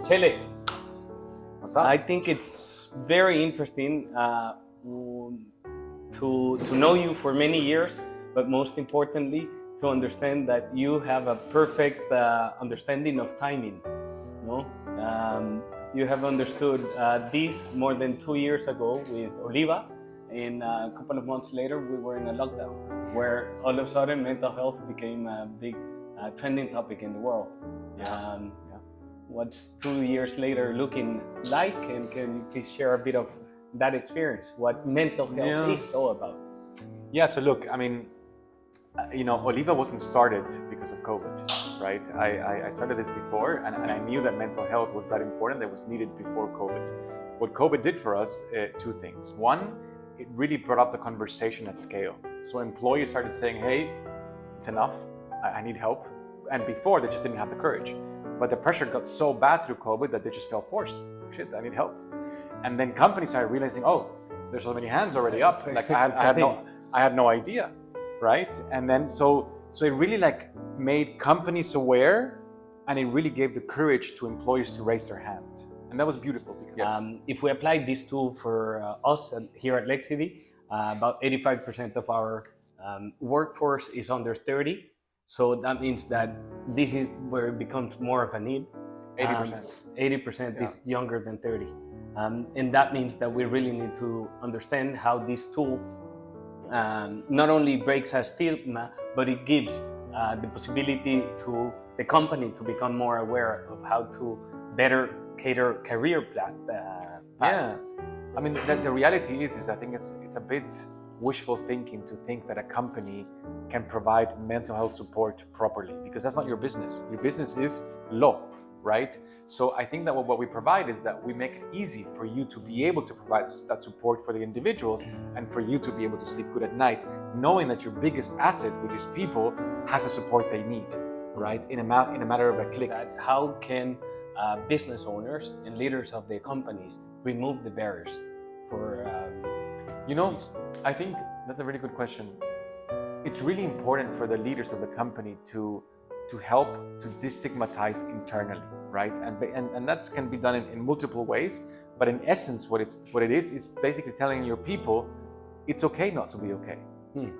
Chele, What's up? I think it's very interesting to know you for many years, but most importantly, to understand that you have a perfect understanding of timing. No, you have understood this more than 2 years ago with Oliva, and a couple of months later, we were in a lockdown where all of a sudden mental health became a big trending topic in the world. What's 2 years later looking like, and can you please share a bit of that experience, what mental health is all about? Yeah, so look, I mean, Oliva wasn't started because of COVID, right? I started this before, and I knew that mental health was that important, that was needed before COVID. What COVID did for us, two things. One, it really brought up the conversation at scale. So employees started saying, hey, it's enough, I need help. And before, they just didn't have the courage. But the pressure got so bad through COVID that they just felt forced. Shit, I need help. And then companies started realizing, oh, there's so many hands already up. Like I had no idea, right? And then so it really made companies aware, and it really gave the courage to employees to raise their hand. And that was beautiful because if we apply this tool for us here at Lexidy, about 85% of our workforce is under 30. So that means that this is where it becomes more of a need. 80%. 80% is younger than 30. And that means that we really need to understand how this tool not only breaks a stigma, but it gives the possibility to the company to become more aware of how to better cater career paths. Yeah, I mean, the reality is I think it's a bit wishful thinking to think that a company can provide mental health support properly, because that's not your business. Your business is law, right? So I think that what we provide is that we make it easy for you to be able to provide that support for the individuals, and for you to be able to sleep good at night, knowing that your biggest asset, which is people, has the support they need, right? In a matter of a click. How can business owners and leaders of their companies remove the barriers for I think that's a really good question. It's really important for the leaders of the company to help to destigmatize internally, right? And that can be done in multiple ways. But in essence, what it is basically telling your people it's okay not to be okay,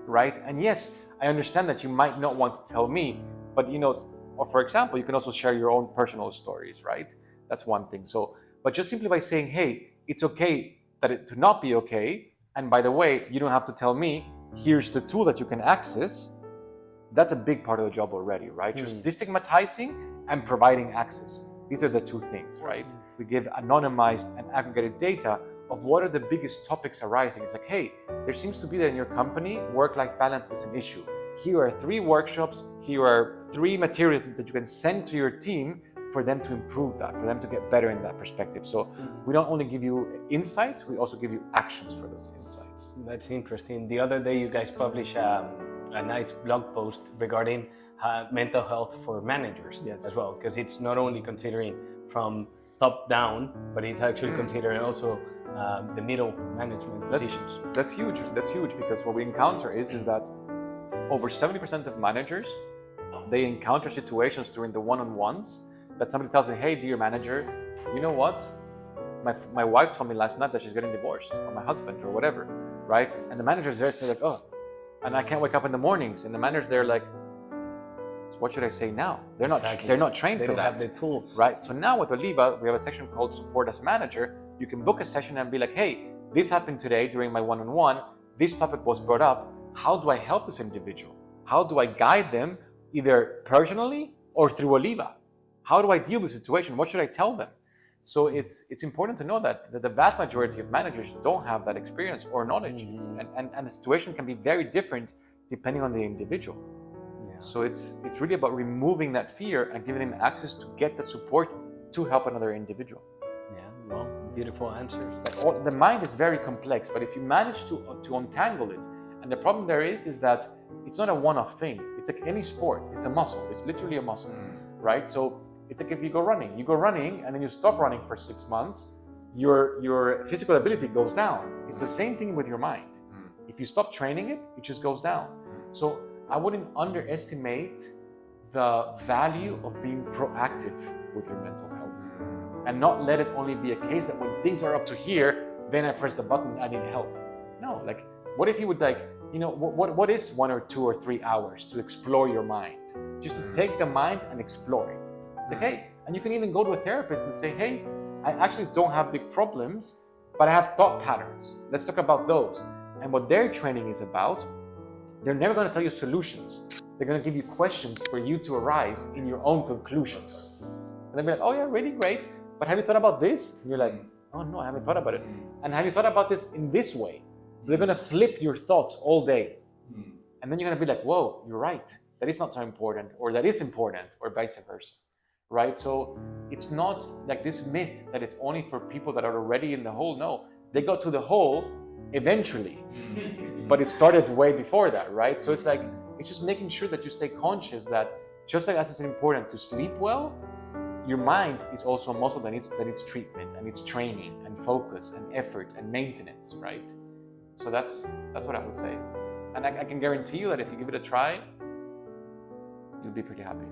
right? And yes, I understand that you might not want to tell me, but or for example, you can also share your own personal stories, right? That's one thing. So, but just simply by saying, hey, it's okay to not be okay. And by the way, you don't have to tell me, here's the tool that you can access. That's a big part of the job already, right? Just destigmatizing and providing access. These are the two things, right? We give anonymized and aggregated data of what are the biggest topics arising. It's like, hey, there seems to be that in your company, work-life balance is an issue. Here are 3 workshops, here are 3 materials that you can send to your team for them to improve that, for them to get better in that perspective. So we don't only give you insights, we also give you actions for those insights. That's interesting. The other day you guys published a nice blog post regarding mental health for managers as well, because it's not only considering from top down, but it's actually considering also the middle management positions. That's huge because what we encounter is that over 70% of managers, they encounter situations during the one-on-ones that somebody tells them, hey, dear manager, you know what? My wife told me last night that she's getting divorced, or my husband, or whatever, right? And the manager's there saying like, oh, and I can't wake up in the mornings. And the manager's there like, so what should I say now? They're not trained for that. They don't have the tools. Right? So now with Oliva, we have a section called Support as a Manager. You can book a session and be like, hey, this happened today during my one-on-one. This topic was brought up. How do I help this individual? How do I guide them either personally or through Oliva? How do I deal with the situation? What should I tell them? So it's important to know that the vast majority of managers don't have that experience or knowledge. And the situation can be very different depending on the individual. Yeah. So it's really about removing that fear and giving them access to get the support to help another individual. Yeah, well, beautiful answers. The mind is very complex, but if you manage to untangle it, and the problem there is that it's not a one-off thing. It's like any sport. It's a muscle. It's literally a muscle, right? So it's like if you go running and then you stop running for 6 months, your physical ability goes down. It's the same thing with your mind. If you stop training it, it just goes down. So I wouldn't underestimate the value of being proactive with your mental health. and not let it only be a case that when things are up to here, then I press the button, I need help. No, like, what if you would like, what is 1 or 2 or 3 hours to explore your mind? Just to take the mind and explore it. It's like, hey, and you can even go to a therapist and say, hey, I actually don't have big problems, but I have thought patterns. Let's talk about those. And what their training is about, they're never going to tell you solutions. They're going to give you questions for you to arise in your own conclusions. And they'll be like, oh yeah, really great. But have you thought about this? And you're like, oh no, I haven't thought about it. And have you thought about this in this way? So they're going to flip your thoughts all day. And then you're going to be like, whoa, you're right. That is not so important, or that is important, or vice versa. Right? So it's not like this myth that it's only for people that are already in the hole. No, they got to the hole eventually, but it started way before that, right? So it's like, it's just making sure that you stay conscious that just like as it's important to sleep well, your mind is also a muscle that needs treatment and needs training and focus and effort and maintenance, right? So that's what I would say. And I can guarantee you that if you give it a try, you'll be pretty happy.